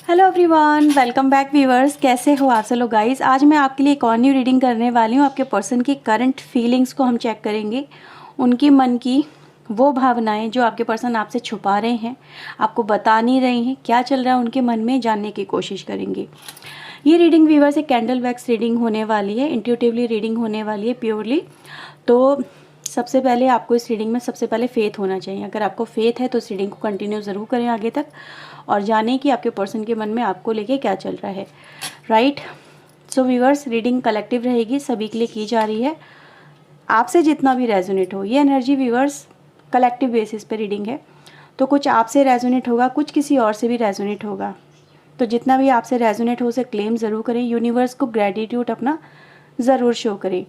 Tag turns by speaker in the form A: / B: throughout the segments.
A: Hello everyone, welcome back viewers. कैसे हो आप सब लोग गाइस। आज मैं आपके लिए एक और न्यू रीडिंग करने वाली हूँ। आपके पर्सन की करंट फीलिंग्स को हम चेक करेंगे। उनकी मन की वो भावनाएं जो आपके पर्सन आपसे छुपा रहे हैं, आपको बता नहीं रहे हैं, क्या चल रहा है उनके मन में, जानने की कोशिश करेंगे। ये रीडिंग व्यूअर्स एक कैंडल वैक्स रीडिंग होने वाली है, इंट्यूटिवली रीडिंग होने वाली है, प्योरली। तो सबसे पहले आपको इस रीडिंग में सबसे पहले फेथ होना चाहिए। अगर आपको फेथ है तो इस रीडिंग को कंटिन्यू ज़रूर करें आगे तक और जानें कि आपके पर्सन के मन में आपको लेके क्या चल रहा है। Right. So viewers, reading collective रहेगी, सभी के लिए की जा रही है। आपसे जितना भी रेजोनेट हो, ये एनर्जी व्यूअर्स कलेक्टिव बेसिस पे रीडिंग है, तो कुछ आपसे रेजोनेट होगा, कुछ किसी और से भी रेजोनेट होगा। तो जितना भी आपसे रेजोनेट हो उसे क्लेम ज़रूर करें। यूनिवर्स को ग्रेटिट्यूड अपना ज़रूर शो करें।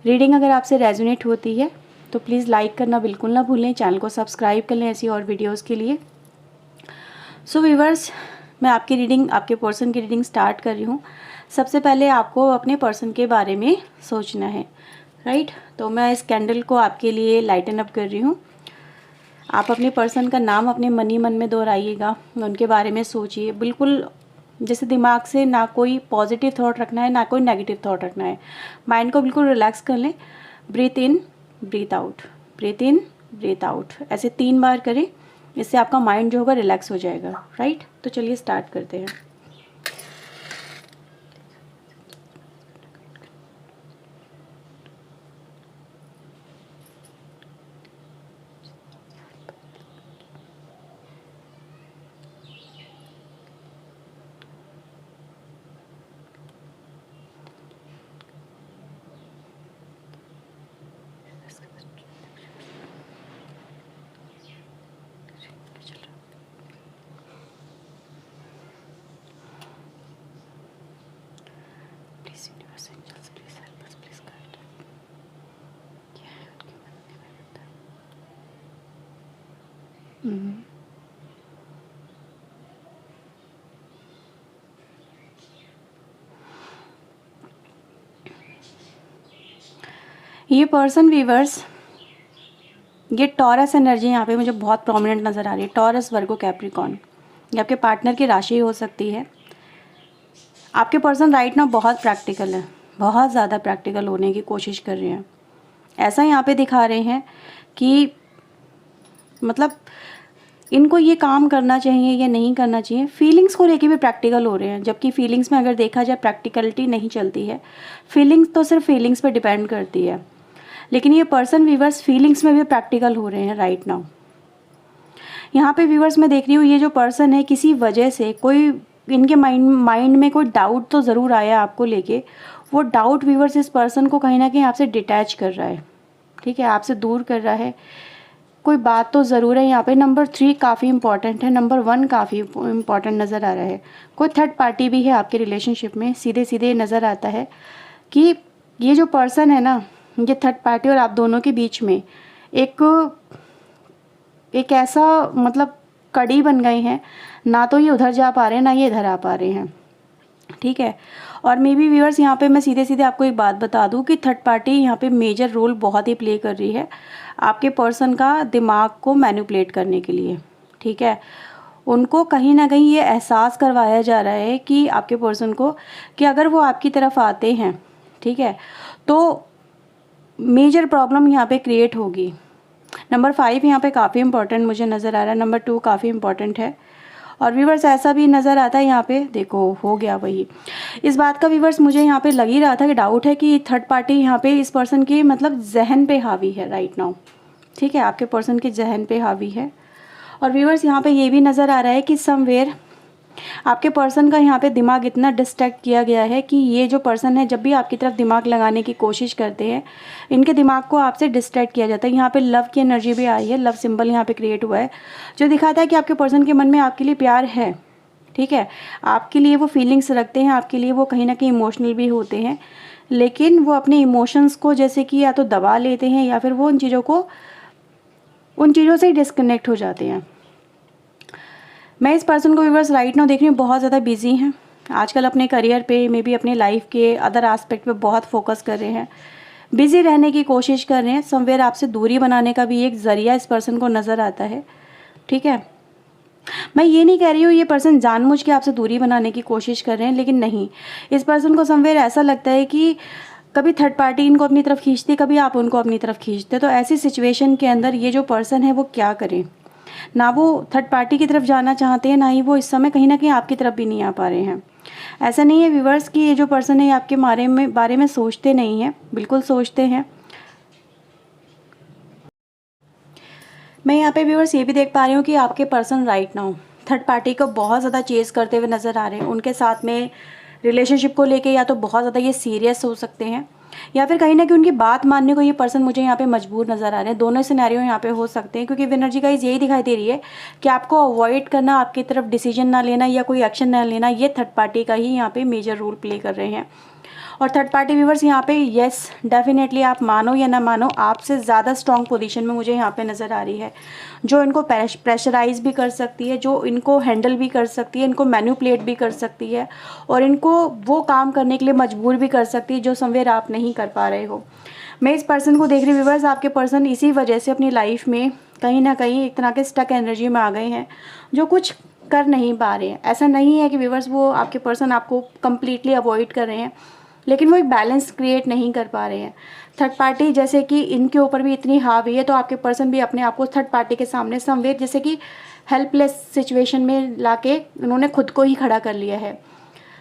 A: रीडिंग अगर आपसे रेजोनेट होती है तो प्लीज़ लाइक करना बिल्कुल ना भूलें, चैनल को सब्सक्राइब कर लें ऐसी और वीडियोस के लिए। सो व्यूअर्स, मैं आपकी रीडिंग, आपके पर्सन की रीडिंग स्टार्ट कर रही हूँ। सबसे पहले आपको अपने पर्सन के बारे में सोचना है। राइट। तो मैं इस कैंडल को आपके लिए लाइटन अप कर रही हूँ। आप अपने पर्सन का नाम अपने मन ही मन में दोहराइएगा, उनके बारे में सोचिए। बिल्कुल जैसे दिमाग से ना कोई पॉजिटिव थॉट रखना है, ना कोई नेगेटिव थॉट रखना है। माइंड को बिल्कुल रिलैक्स कर लें। ब्रीथ इन, ब्रीथ आउट, ब्रीथ इन, ब्रीथ आउट, ऐसे 3 बार करें। इससे आपका माइंड जो होगा रिलैक्स हो जाएगा। राइट। तो चलिए स्टार्ट करते हैं। ये पर्सन व्यूअर्स, ये टॉरस एनर्जी यहाँ पे मुझे बहुत प्रोमिनेंट नज़र आ रही है। टॉरस, वर्गो, कैप्रिकॉर्न, ये आपके पार्टनर की राशि हो सकती है। आपके पर्सन राइट ना बहुत प्रैक्टिकल है, बहुत ज़्यादा प्रैक्टिकल होने की कोशिश कर रहे हैं। ऐसा यहाँ पे दिखा रहे हैं कि मतलब इनको ये काम करना चाहिए या नहीं करना चाहिए। फीलिंग्स को लेके भी प्रैक्टिकल हो रहे हैं, जबकि फीलिंग्स में अगर देखा जाए प्रैक्टिकलिटी नहीं चलती है। फीलिंग्स तो सिर्फ फीलिंग्स पे डिपेंड करती है, लेकिन ये पर्सन व्यूवर्स फीलिंग्स में भी प्रैक्टिकल हो रहे हैं राइट नाउ। यहाँ पे व्यूवर्स मैं देख रही हूँ, ये जो पर्सन है किसी वजह से कोई इनके माइंड में कोई डाउट तो ज़रूर आया आपको लेके। वो डाउट व्यूवर्स इस पर्सन को कहीं ना कहीं आपसे डिटैच कर रहा है। ठीक है, आपसे दूर कर रहा है। कोई बात तो ज़रूर है यहाँ पे। नंबर 3 काफ़ी इंपॉर्टेंट है, नंबर 1 काफ़ी इंपॉर्टेंट नज़र आ रहा है। कोई थर्ड पार्टी भी है आपके रिलेशनशिप में। सीधे सीधे नज़र आता है कि ये जो पर्सन है ना, ये थर्ड पार्टी और आप दोनों के बीच में एक ऐसा मतलब कड़ी बन गई है। ना तो ये उधर जा पा रहे हैं, ना ये इधर आ पा रहे हैं। ठीक है। और मे बी व्यूअर्स यहाँ पे मैं सीधे सीधे आपको एक बात बता दूँ कि थर्ड पार्टी यहाँ पे मेजर रोल बहुत ही प्ले कर रही है आपके पर्सन का दिमाग को मैनिपुलेट करने के लिए। ठीक है। उनको कहीं ना कहीं ये एहसास करवाया जा रहा है कि आपके पर्सन को, कि अगर वो आपकी तरफ आते हैं, ठीक है, तो मेजर प्रॉब्लम यहाँ पे क्रिएट होगी। नंबर 5 यहाँ पे काफ़ी इंपॉर्टेंट मुझे नज़र आ रहा है। नंबर 2 काफ़ी इंपॉर्टेंट है। और व्यूवर्स ऐसा भी नज़र आता है यहाँ पे, देखो हो गया वही। इस बात का व्यूवर्स मुझे यहाँ पे लग ही रहा था कि डाउट है कि थर्ड पार्टी यहाँ पे इस पर्सन के मतलब जहन पे हावी है राइट नाउ। ठीक है, आपके पर्सन के जहन पे हावी है। और व्यूवर्स यहाँ पे ये भी नज़र आ रहा है कि समवेयर आपके पर्सन का यहाँ पे दिमाग इतना डिस्ट्रैक्ट किया गया है कि ये जो पर्सन है, जब भी आपकी तरफ दिमाग लगाने की कोशिश करते हैं, इनके दिमाग को आपसे डिस्ट्रैक्ट किया जाता है। यहाँ पे लव की एनर्जी भी आई है, लव सिंबल यहाँ पे क्रिएट हुआ है, जो दिखाता है कि आपके पर्सन के मन में आपके लिए प्यार है। ठीक है, आपके लिए वो फीलिंग्स रखते हैं, आपके लिए वो कहीं ना कहीं इमोशनल भी होते हैं, लेकिन वो अपने इमोशंस को जैसे कि या तो दबा लेते हैं या फिर वो उन चीज़ों से डिस्कनेक्ट हो जाते हैं। मैं इस पर्सन को व्यूअर्स राइट नाउ देख रही हूँ बहुत ज़्यादा बिजी हैं आजकल, अपने करियर पे, मे बी अपने लाइफ के अदर एस्पेक्ट पे बहुत फोकस कर रहे हैं, बिजी रहने की कोशिश कर रहे हैं। समवेयर आपसे दूरी बनाने का भी एक ज़रिया इस पर्सन को नज़र आता है। ठीक है, मैं ये नहीं कह रही हूँ ये पर्सन जानबूझ के आपसे दूरी बनाने की कोशिश कर रहे हैं, लेकिन नहीं, इस पर्सन को समवेयर ऐसा लगता है कि कभी थर्ड पार्टी इनको अपनी तरफ खींचती, कभी आप उनको अपनी तरफ खींचते। तो ऐसी सिचुएशन के अंदर ये जो पर्सन है वो क्या करें, ना वो थर्ड पार्टी की तरफ जाना चाहते हैं, ना ही वो इस समय कहीं ना कहीं आपकी तरफ भी नहीं आ पा रहे हैं। ऐसा नहीं है व्यूवर्स कि ये जो पर्सन है आपके बारे में सोचते नहीं हैं, बिल्कुल सोचते हैं। मैं यहाँ पे व्यूवर्स ये भी देख पा रही हूँ कि आपके person right now third party को बहुत ज़्यादा चेस करते हुए नज़र आ रहे हैं। उनके साथ में रिलेशनशिप को लेके या तो बहुत ज़्यादा ये सीरियस हो सकते हैं, या फिर कहीं ना कहीं उनकी बात मानने को ये पर्सन मुझे यहाँ पे मजबूर नज़र आ रहे हैं। दोनों सिनेरियो यहाँ पे हो सकते हैं, क्योंकि एनर्जी का यही दिखाई दे रही है कि आपको अवॉइड करना, आपकी तरफ डिसीजन ना लेना या कोई एक्शन ना लेना, ये थर्ड पार्टी का ही यहाँ पे मेजर रोल प्ले कर रहे हैं। और थर्ड पार्टी व्यूवर्स यहाँ पे यस डेफिनेटली, आप मानो या ना मानो, आपसे ज़्यादा स्ट्रॉन्ग पोजीशन में मुझे यहाँ पे नज़र आ रही है, जो इनको प्रेशराइज भी कर सकती है, जो इनको हैंडल भी कर सकती है, इनको मैनिपुलेट भी कर सकती है, और इनको वो काम करने के लिए मजबूर भी कर सकती है जो समवेयर आप नहीं कर पा रहे हो। मैं इस पर्सन को देख रही हूँ व्यूवर्स, आपके पर्सन इसी वजह से अपनी लाइफ में कहीं ना कहीं एक तरह के स्टक एनर्जी में आ गए हैं, जो कुछ कर नहीं पा रहे हैं। ऐसा नहीं है कि व्यूवर्स वो आपके पर्सन आपको कंप्लीटली अवॉइड कर रहे हैं, लेकिन वो एक बैलेंस क्रिएट नहीं कर पा रहे हैं। थर्ड पार्टी जैसे कि इनके ऊपर भी इतनी हावी है, तो आपके पर्सन भी अपने आप को थर्ड पार्टी के सामने समवेयर जैसे कि हेल्पलेस सिचुएशन में लाके उन्होंने खुद को ही खड़ा कर लिया है।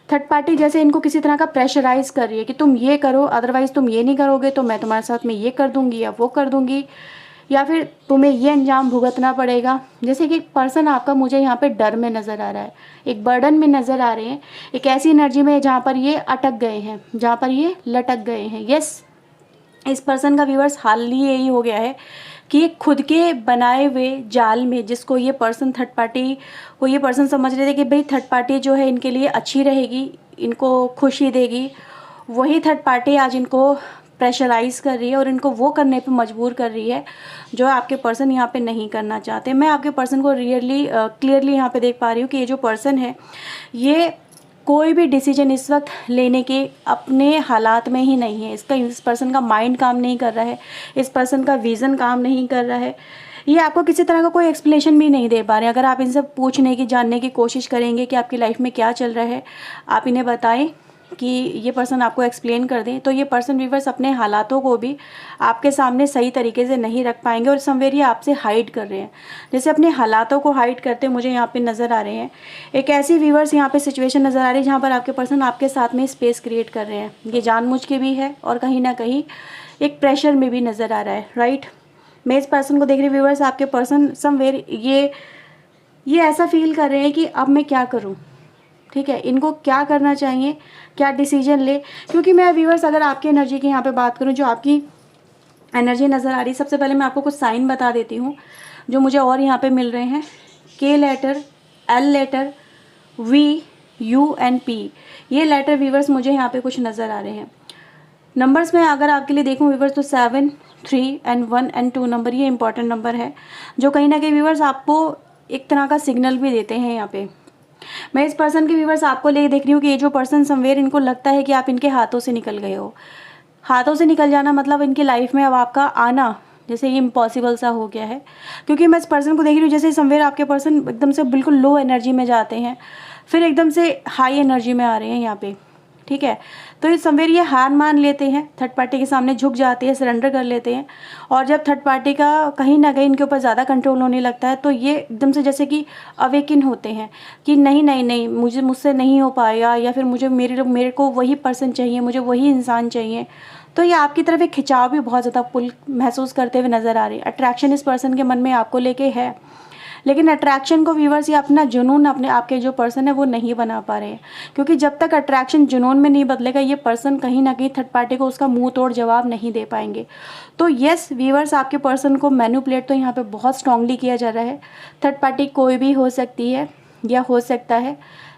A: थर्ड पार्टी जैसे इनको किसी तरह का प्रेशराइज कर रही है कि तुम ये करो, अदरवाइज तुम ये नहीं करोगे तो मैं तुम्हारे साथ में ये कर दूंगी या वो कर दूंगी, या फिर तुम्हें ये अंजाम भुगतना पड़ेगा। जैसे कि एक पर्सन आपका मुझे यहाँ पे डर में नज़र आ रहा है, एक बर्डन में नज़र आ रहे हैं, एक ऐसी एनर्जी में जहाँ पर ये अटक गए हैं, जहाँ पर ये लटक गए हैं। यस, इस पर्सन का व्यूअर्स हाल ही यही हो गया है कि खुद के बनाए हुए जाल में, जिसको ये पर्सन थर्ड पार्टी को ये पर्सन समझ रहे थे कि भाई थर्ड पार्टी जो है इनके लिए अच्छी रहेगी, इनको खुशी देगी, वही थर्ड पार्टी आज इनको प्रेशराइज कर रही है और इनको वो करने पे मजबूर कर रही है जो आपके पर्सन यहाँ पे नहीं करना चाहते। मैं आपके पर्सन को क्लियरली यहाँ पे देख पा रही हूँ कि ये जो पर्सन है ये कोई भी डिसीजन इस वक्त लेने के अपने हालात में ही नहीं है। इस पर्सन का माइंड काम नहीं कर रहा है, इस पर्सन का विज़न काम नहीं कर रहा है। ये आपको किसी तरह का कोई एक्सप्लेनेशन भी नहीं दे पा रहे हैं। अगर आप इनसे पूछने की, जानने की कोशिश करेंगे कि आपकी लाइफ में क्या चल रहा है, आप इन्हें बताएं कि ये पर्सन आपको एक्सप्लेन कर दें, तो ये पर्सन व्यूअर्स अपने हालातों को भी आपके सामने सही तरीके से नहीं रख पाएंगे और समवेयर ये आपसे हाइड कर रहे हैं। जैसे अपने हालातों को हाइड करते मुझे यहाँ पे नज़र आ रहे हैं। एक ऐसी व्यूअर्स यहाँ पे सिचुएशन नज़र आ रही है जहाँ पर आपके पर्सन आपके साथ में स्पेस क्रिएट कर रहे हैं। ये जानबूझ के भी है और कहीं ना कहीं एक प्रेशर में भी नज़र आ रहा है, राइट। मैं इस पर्सन को देख रही व्यूअर्स, आपके पर्सन समवेयर ये ऐसा फील कर रहे हैं कि अब मैं क्या करूँ, ठीक है, इनको क्या करना चाहिए, क्या डिसीजन ले। क्योंकि मैं व्यूअर्स अगर आपकी एनर्जी की यहाँ पे बात करूँ, जो आपकी एनर्जी नज़र आ रही है, सबसे पहले मैं आपको कुछ साइन बता देती हूँ जो मुझे और यहाँ पे मिल रहे हैं। K letter, L letter, V, U and P, ये लेटर व्यूअर्स मुझे यहाँ पे कुछ नज़र आ रहे हैं। नंबर्स में अगर आपके लिए देखूँ व्यूअर्स तो 7, 3 एंड 1 एंड 2 नंबर ये इंपॉर्टेंट नंबर है, जो कहीं ना कहीं व्यूअर्स आपको एक तरह का सिग्नल भी देते हैं। यहाँ पे मैं इस पर्सन के व्यूअर्स आपको ले देख रही हूँ कि ये जो पर्सन समवेयर इनको लगता है कि आप इनके हाथों से निकल गए हो। हाथों से निकल जाना मतलब इनकी लाइफ में अब आपका आना जैसे ये इम्पॉसिबल सा हो गया है। क्योंकि मैं इस पर्सन को देख रही हूँ जैसे समवेयर आपके पर्सन एकदम से बिल्कुल लो एनर्जी में जाते हैं, फिर एकदम से हाई एनर्जी में आ रहे हैं यहाँ पे, ठीक है। तो ये समवेयर ये हार मान लेते हैं, थर्ड पार्टी के सामने झुक जाते हैं, सरेंडर कर लेते हैं। और जब थर्ड पार्टी का कहीं ना कहीं इनके ऊपर ज़्यादा कंट्रोल होने लगता है तो ये एकदम से जैसे कि अवेकिन होते हैं कि नहीं नहीं नहीं, मुझसे नहीं हो पाएगा, या फिर मेरे को वही पर्सन चाहिए, मुझे वही इंसान चाहिए। तो ये आपकी तरफ एक खिंचाव भी बहुत ज़्यादा पुल महसूस करते हुए नज़र आ रही है। अट्रैक्शन इस पर्सन के मन में आपको लेके है, लेकिन अट्रैक्शन को व्यूअर्स ये अपना जुनून अपने आपके जो पर्सन है वो नहीं बना पा रहे हैं। क्योंकि जब तक अट्रैक्शन जुनून में नहीं बदलेगा ये पर्सन कहीं ना कहीं थर्ड पार्टी को उसका मुंह तोड़ जवाब नहीं दे पाएंगे। तो यस व्यूअर्स, आपके पर्सन को मैनिपुलेट तो यहाँ पे बहुत स्ट्रांगली किया जा रहा है। थर्ड पार्टी कोई भी हो सकती है या हो सकता है,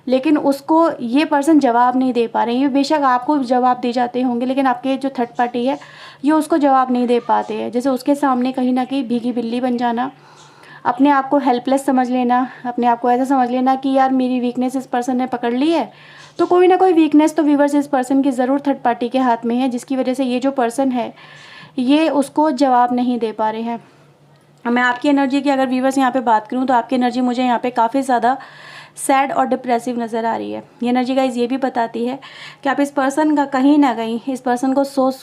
A: लेकिन उसको ये पर्सन जवाब नहीं दे पा रहे हैं। ये बेशक आपको जवाब दे जाते होंगे, लेकिन आपके जो थर्ड पार्टी है ये उसको जवाब नहीं दे पाते हैं। जैसे उसके सामने कहीं ना कहीं भीगी बिल्ली बन जाना, अपने आप को हेल्पलेस समझ लेना, अपने आप को ऐसा समझ लेना कि यार मेरी वीकनेस इस पर्सन ने पकड़ ली है। तो कोई ना कोई वीकनेस तो व्यूअर्स इस पर्सन की ज़रूर थर्ड पार्टी के हाथ में है, जिसकी वजह से ये जो पर्सन है ये उसको जवाब नहीं दे पा रहे हैं। मैं आपकी एनर्जी की अगर व्यूवर्स यहाँ पे बात करूँ तो आपकी एनर्जी मुझे यहाँ पे काफ़ी ज़्यादा सैड और डिप्रेसिव नज़र आ रही है। ये एनर्जी गाइस ये भी बताती है कि आप इस पर्सन का कहीं ना कहीं इस पर्सन को सोच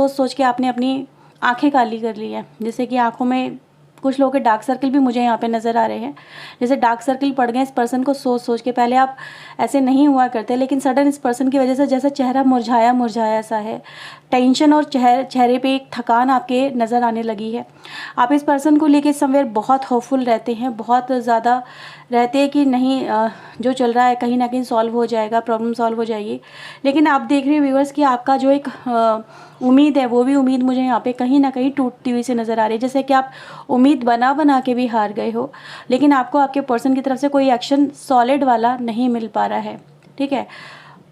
A: सोच के आपने अपनी आंखें काली कर ली है। जैसे कि आंखों में कुछ लोगों के डार्क सर्कल भी मुझे यहाँ पे नज़र आ रहे हैं। जैसे डार्क सर्कल पड़ गए इस पर्सन को सोच के। पहले आप ऐसे नहीं हुआ करते, लेकिन सडन इस पर्सन की वजह से जैसा चेहरा मुरझाया सा है। टेंशन और चेहरे पे एक थकान आपके नज़र आने लगी है। आप इस पर्सन को लेके समवेयर बहुत होपफुल रहते हैं, बहुत ज़्यादा रहते हैं कि नहीं जो चल रहा है कहीं ना कहीं सॉल्व हो जाएगा, प्रॉब्लम सॉल्व हो जाएगी। लेकिन आप देख रहे हैं व्यूअर्स कि आपका जो एक उम्मीद है वो भी उम्मीद मुझे यहाँ पे कहीं ना कहीं टूटती हुई से नज़र आ रही है। जैसे कि आप उम्मीद बना के भी हार गए हो, लेकिन आपको आपके पर्सन की तरफ से कोई एक्शन सॉलिड वाला नहीं मिल पा रहा है। ठीक है,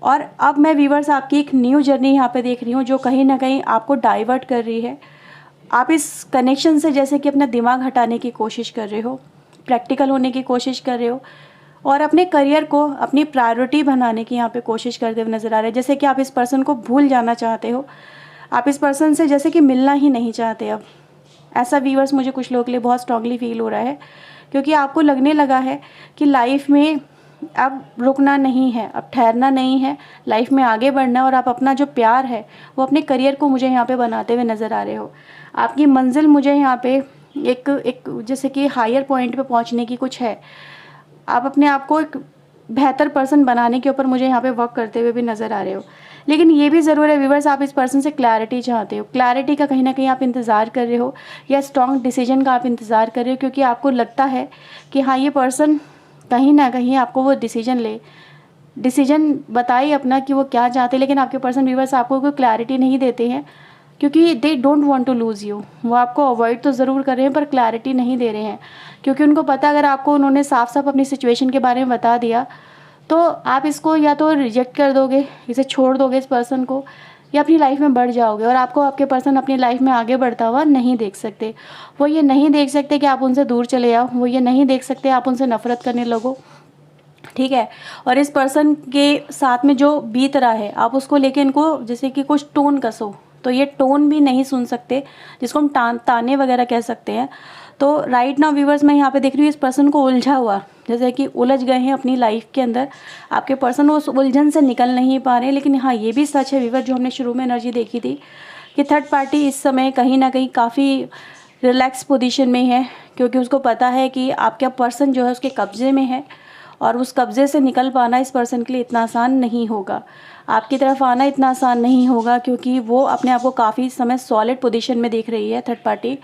A: और अब मैं व्यूअर्स आपकी एक न्यू जर्नी यहाँ पे देख रही हूँ जो कहीं ना कहीं आपको डाइवर्ट कर रही है। आप इस कनेक्शन से जैसे कि अपना दिमाग हटाने की कोशिश कर रहे हो, प्रैक्टिकल होने की कोशिश कर रहे हो और अपने करियर को अपनी प्रायोरिटी बनाने की यहाँ पे कोशिश करते हुए नज़र आ रहे हैं। जैसे कि आप इस पर्सन को भूल जाना चाहते हो, आप इस पर्सन से जैसे कि मिलना ही नहीं चाहते। अब ऐसा व्यूअर्स मुझे कुछ लोगों के लिए बहुत स्ट्रांगली फील हो रहा है, क्योंकि आपको लगने लगा है कि लाइफ में अब रुकना नहीं है, अब ठहरना नहीं है, लाइफ में आगे बढ़ना है। और आप अपना जो प्यार है वो अपने करियर को मुझे यहाँ पे बनाते हुए नज़र आ रहे हो। आपकी मंजिल मुझे यहाँ पे एक जैसे कि हायर पॉइंट पे पहुँचने की कुछ है। आप अपने आप को एक बेहतर पर्सन बनाने के ऊपर मुझे यहाँ पे वर्क करते हुए भी नज़र आ रहे हो। लेकिन ये भी ज़रूर है व्यूवर्स, आप इस पर्सन से क्लैरिटी चाहते हो। क्लैरिटी का कहीं ना कहीं आप इंतज़ार कर रहे हो, या स्ट्रॉन्ग डिसीजन का आप इंतज़ार कर रहे हो, क्योंकि आपको लगता है कि हाँ ये पर्सन कहीं ना कहीं आपको वो डिसीजन बताए अपना कि वो क्या चाहते हैं। लेकिन आपके पर्सन व्यूवर्स आपको कोई क्लैरिटी नहीं देते हैं, क्योंकि they don't want to lose you. वो आपको अवॉइड तो ज़रूर कर रहे हैं पर क्लैरिटी नहीं दे रहे हैं, क्योंकि उनको पता अगर आपको उन्होंने साफ अपनी सिचुएशन के बारे में बता दिया तो आप इसको या तो रिजेक्ट कर दोगे, इसे छोड़ दोगे इस पर्सन को, या अपनी लाइफ में बढ़ जाओगे। और आपको आपके पर्सन अपनी लाइफ में आगे बढ़ता हुआ नहीं देख सकते। वो ये नहीं देख सकते कि आप उनसे दूर चले जाओ, वो ये नहीं देख सकते आप उनसे नफरत करने लगो। ठीक है, और इस पर्सन के साथ में जो बीत रहा है आप उसको लेके इनको जैसे कि कुछ टोन कसो, तो ये टोन भी नहीं सुन सकते, जिसको हम ताने वगैरह कह सकते हैं। तो राइट नाउ व्यूवर्स मैं यहाँ पे देख रही हूँ इस पर्सन को उलझा हुआ, जैसे कि उलझ गए हैं अपनी लाइफ के अंदर। आपके पर्सन उस उलझन से निकल नहीं पा रहे। लेकिन हाँ ये भी सच है व्यूवर, जो हमने शुरू में एनर्जी देखी थी कि थर्ड पार्टी इस समय कहीं ना कहीं काफ़ी रिलैक्स पोजीशन में है, क्योंकि उसको पता है कि आपका पर्सन जो है उसके कब्जे में है, और उस कब्जे से निकल पाना इस पर्सन के लिए इतना आसान नहीं होगा। आपकी तरफ आना इतना आसान नहीं होगा, क्योंकि वो अपने आप को काफ़ी समय सॉलिड पोजीशन में देख रही है थर्ड पार्टी।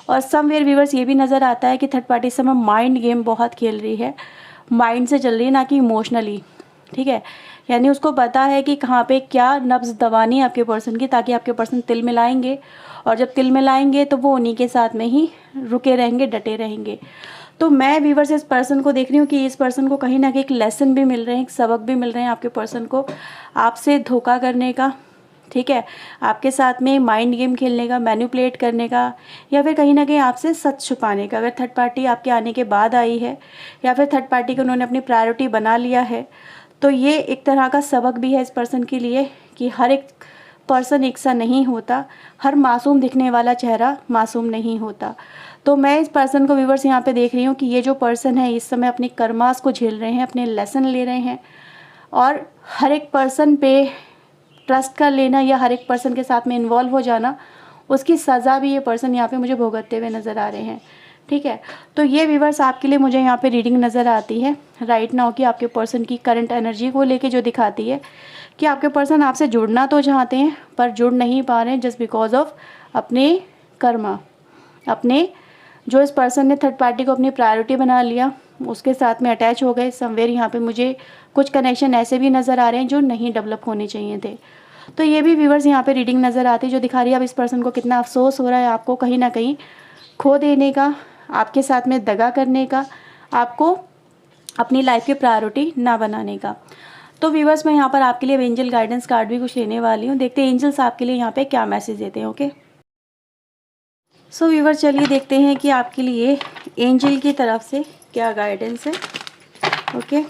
A: और समवेयर व्यूवर्स ये भी नज़र आता है कि थर्ड पार्टी इस समय माइंड गेम बहुत खेल रही है, माइंड से चल रही है ना कि इमोशनली। ठीक है, यानी उसको पता है कि कहाँ पे क्या नब्ज़ दबानी है आपके पर्सन की, ताकि आपके पर्सन तिल मिलाएंगे, और जब तिल मिलाएंगे तो वो उन्हीं के साथ में ही रुके रहेंगे, डटे रहेंगे। तो मैं व्यूवर्स इस पर्सन को देख रही हूँ कि इस पर्सन को कहीं ना कहीं एक लेसन भी मिल रहे हैं, एक सबक भी मिल रहे हैं आपके पर्सन को आपसे धोखा करने का। ठीक है, आपके साथ में माइंड गेम खेलने का, मैनिपुलेट करने का, या फिर कहीं ना कहीं आपसे सच छुपाने का। अगर थर्ड पार्टी आपके आने के बाद आई है, या फिर थर्ड पार्टी को उन्होंने अपनी प्रायोरिटी बना लिया है, तो ये एक तरह का सबक भी है इस पर्सन के लिए कि हर एक पर्सन एक सा नहीं होता, हर मासूम दिखने वाला चेहरा मासूम नहीं होता। तो मैं इस पर्सन को व्यूवर्स यहाँ पे देख रही हूँ कि ये जो पर्सन है इस समय अपनी कर्मास को झेल रहे हैं, अपने लेसन ले रहे हैं, और हर एक पर्सन पे ट्रस्ट कर लेना या हर एक पर्सन के साथ में इन्वॉल्व हो जाना, उसकी सज़ा भी ये पर्सन यहाँ पे मुझे भुगतते हुए नज़र आ रहे हैं। ठीक है, तो ये व्यूवर्स आपके लिए मुझे यहाँ पे रीडिंग नज़र आती है राइट नाउ की आपके पर्सन की करंट एनर्जी को लेके, जो दिखाती है कि आपके पर्सन आपसे जुड़ना तो चाहते हैं पर जुड़ नहीं पा रहे हैं, जस्ट बिकॉज ऑफ अपने कर्मा, अपने जो इस पर्सन ने थर्ड पार्टी को अपनी प्रायोरिटी बना लिया उसके साथ में अटैच हो गए। समवेयर यहाँ पे मुझे कुछ कनेक्शन ऐसे भी नज़र आ रहे हैं जो नहीं डेवलप होने चाहिए थे। तो ये भी व्यूवर्स यहाँ पे रीडिंग नज़र आती है जो दिखा रही है अब इस पर्सन को कितना अफसोस हो रहा है आपको कहीं ना कहीं खो देने का, आपके साथ में दगा करने का, आपको अपनी लाइफ की प्रायोरिटी ना बनाने का। तो व्यूवर्स मैं यहाँ पर आपके लिए एंजल गाइडेंस कार्ड भी कुछ लेने वाली हूँ, देखते हैं एंजल्स आपके लिए यहाँ पे क्या मैसेज देते हैं। ओके, सो व्यूवर्स चलिए देखते हैं कि आपके लिए एंजल की तरफ से क्या गाइडेंस है। Okay,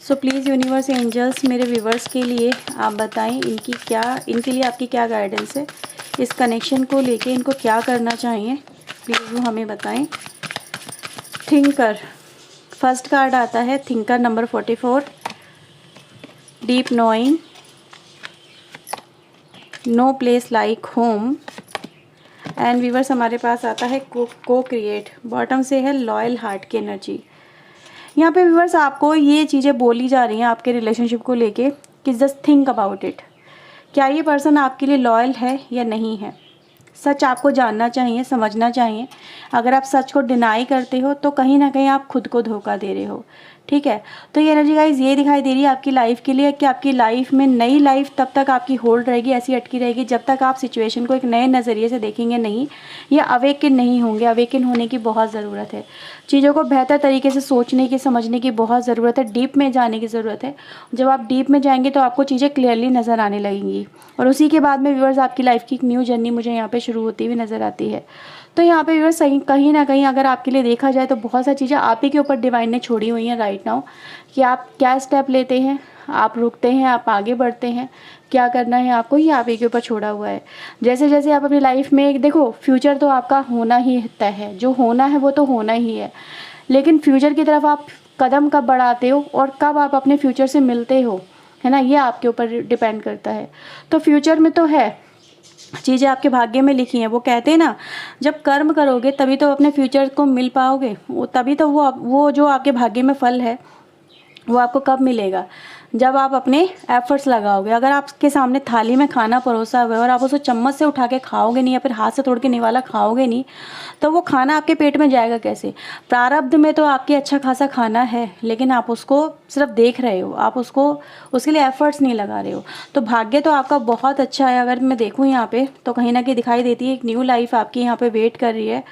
A: so please universe angels मेरे व्यूवर्स के लिए आप बताएं इनके लिए आपकी क्या गाइडेंस है, इस कनेक्शन को लेके इनको क्या करना चाहिए प्लीज़ वो हमें बताएं। थिंकर, फर्स्ट कार्ड आता है thinker number 44, deep knowing, no place like home, and viewers हमारे पास आता है को क्रिएट। बॉटम से है लॉयल हार्ट की एनर्जी। यहाँ पे व्यूअर्स आपको ये चीज़ें बोली जा रही हैं आपके रिलेशनशिप को लेके कि जस्ट थिंक अबाउट इट। क्या ये पर्सन आपके लिए लॉयल है या नहीं है? सच आपको जानना चाहिए, समझना चाहिए। अगर आप सच को डिनाई करते हो तो कहीं ना कहीं आप खुद को धोखा दे रहे हो, ठीक है। तो ये एनर्जी गाइज ये दिखाई दे रही है आपकी लाइफ के लिए कि आपकी लाइफ में नई लाइफ तब तक आपकी होल्ड रहेगी, ऐसी अटकी रहेगी जब तक आप सिचुएशन को एक नए नज़रिए से देखेंगे नहीं, या अवेकन नहीं होंगे। अवेकन होने की बहुत ज़रूरत है, चीज़ों को बेहतर तरीके से सोचने की, समझने की बहुत ज़रूरत है, डीप में जाने की ज़रूरत है। जब आप डीप में जाएंगे तो आपको चीज़ें क्लियरली नज़र आने लगेंगी, और उसी के बाद में व्यूअर्स आपकी लाइफ की एक न्यू जर्नी मुझे यहाँ पे शुरू होती हुई नज़र आती है। तो यहाँ पे व्यूअर्स कहीं ना कहीं अगर आपके लिए देखा जाए तो बहुत सारी चीज़ें आप ही के ऊपर डिवाइन ने छोड़ी हुई हैं राइट नाउ, कि आप क्या स्टेप लेते हैं, आप रुकते हैं, आप आगे बढ़ते हैं, क्या करना है आपको, ये आप ही के ऊपर छोड़ा हुआ है। जैसे जैसे आप अपनी लाइफ में देखो, फ्यूचर तो आपका होना ही तय है, जो होना है वो तो होना ही है, लेकिन फ्यूचर की तरफ आप कदम कब बढ़ाते हो और कब आप अपने फ्यूचर से मिलते हो, है ना, ये आपके ऊपर डिपेंड करता है। तो फ्यूचर में तो है, चीज़ें आपके भाग्य में लिखी हैं। वो कहते हैं ना, जब कर्म करोगे तभी तो अपने फ्यूचर को मिल पाओगे, वो तभी तो वो जो आपके भाग्य में फल है वो आपको कब मिलेगा, जब आप अपने एफर्ट्स लगाओगे। अगर आपके सामने थाली में खाना परोसा हुआ है और आप उसे चम्मच से उठा के खाओगे नहीं, या फिर हाथ से तोड़ के निवाला खाओगे नहीं, तो वो खाना आपके पेट में जाएगा कैसे? प्रारब्ध में तो आपके अच्छा खासा खाना है, लेकिन आप उसको सिर्फ देख रहे हो, आप उसके लिए एफर्ट्स नहीं लगा रहे हो। तो भाग्य तो आपका बहुत अच्छा है। अगर मैं देखूँ यहाँ पे तो कहीं ना कहीं दिखाई देती है एक न्यू लाइफ आपकी यहाँ पे वेट कर रही है,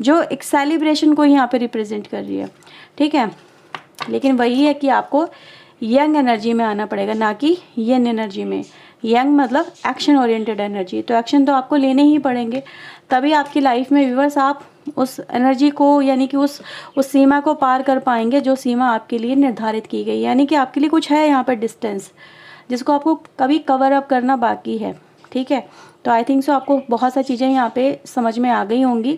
A: जो एक सेलिब्रेशन को यहाँ पे रिप्रेजेंट कर रही है, ठीक है। लेकिन वही है कि आपको यंग एनर्जी में आना पड़ेगा, ना कि यंग एनर्जी में। यंग मतलब एक्शन ओरिएंटेड एनर्जी, तो एक्शन तो आपको लेने ही पड़ेंगे, तभी आपकी लाइफ में व्यूअर्स आप उस एनर्जी को, यानी कि उस सीमा को पार कर पाएंगे जो सीमा आपके लिए निर्धारित की गई। यानी कि आपके लिए कुछ है यहाँ पर डिस्टेंस, जिसको आपको कभी कवर अप करना बाकी है, ठीक है। तो आई थिंक सो आपको बहुत सारी चीज़ें यहाँ पे समझ में आ गई होंगी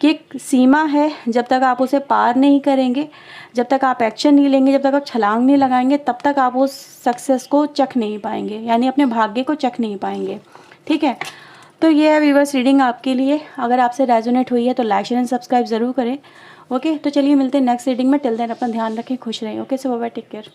A: कि एक सीमा है, जब तक आप उसे पार नहीं करेंगे, जब तक आप एक्शन नहीं लेंगे, जब तक आप छलांग नहीं लगाएंगे, तब तक आप उस सक्सेस को चख नहीं पाएंगे, यानी अपने भाग्य को चख नहीं पाएंगे, ठीक है। तो ये है व्यूअर्स रीडिंग आपके लिए। अगर आपसे रेजोनेट हुई है तो लाइक शेयर एंड सब्सक्राइब ज़रूर करें, ओके। तो चलिए मिलते हैं नेक्स्ट रीडिंग में। टिल देन अपना ध्यान रखें, खुश रहें, ओके। सो बाय, टेक केयर।